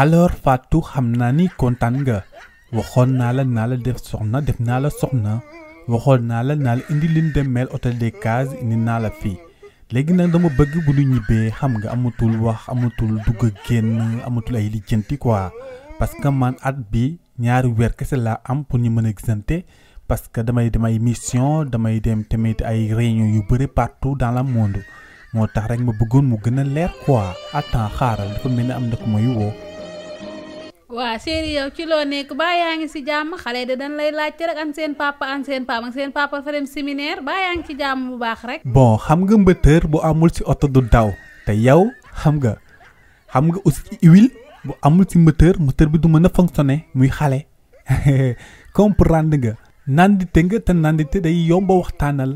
alors Fatou xam naa ni kontaan nga waxoon naa la def soxna def naa la soxna waxoon naa la indi leen demel hôtel des Cases indi naa la fii léegi nag dama bëgg bu ñu ñibbee xam nga amatul wax amatul dugg génn amatul ay lijjanti quoi parce que man at bi ñaari weer kese laa am pour ñu mën a gisante parce que damay dem ay mission damay dem tamit ay réunion yu bëri partout dans le monde moo tax rek ma bëggoon mu gën a leer quoi attends xaaral dafa mel ni am na ko may woo. waa chéri yow ci loo nekk baa yaa ngi si jàmm xale de dañ lay laajte rek an seen papa fa dem séminaire baa yaa ngi ci jàmm bu baax rek. bon xam nga mbëtër bu amul si oto du daw te yow xam nga aussi huile bu amul si moteur bi du mën a fonctionner muy xale comprendre nga nandite nga te nandite day yomba waxtaanal.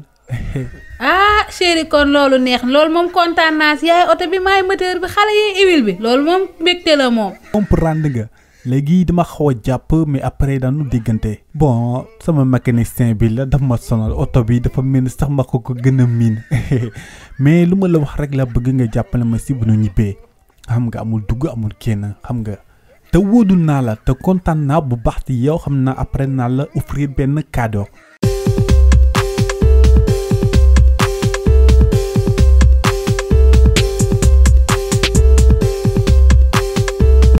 ah chéri kon loolu neex loolu moom kontaan naa si yaay oto bi maay moteur bi xale yi huile bi loolu moom mbégte la moom. comprendre nga léegi dama xaw a jàpp mais après dañu diggante bon sama mécanicien bi la dafa ma sonal oto bi dafa mel ni sax ma ko gën a miin mais lu ma la wax rek la bëgg nga jàppale ma si bu nu ñibbee xam nga amul dugg amul kenn xam nga te wóodul naa la te kontaan naa bu baax ci yow xam naa après naa la offrir benn cadeau.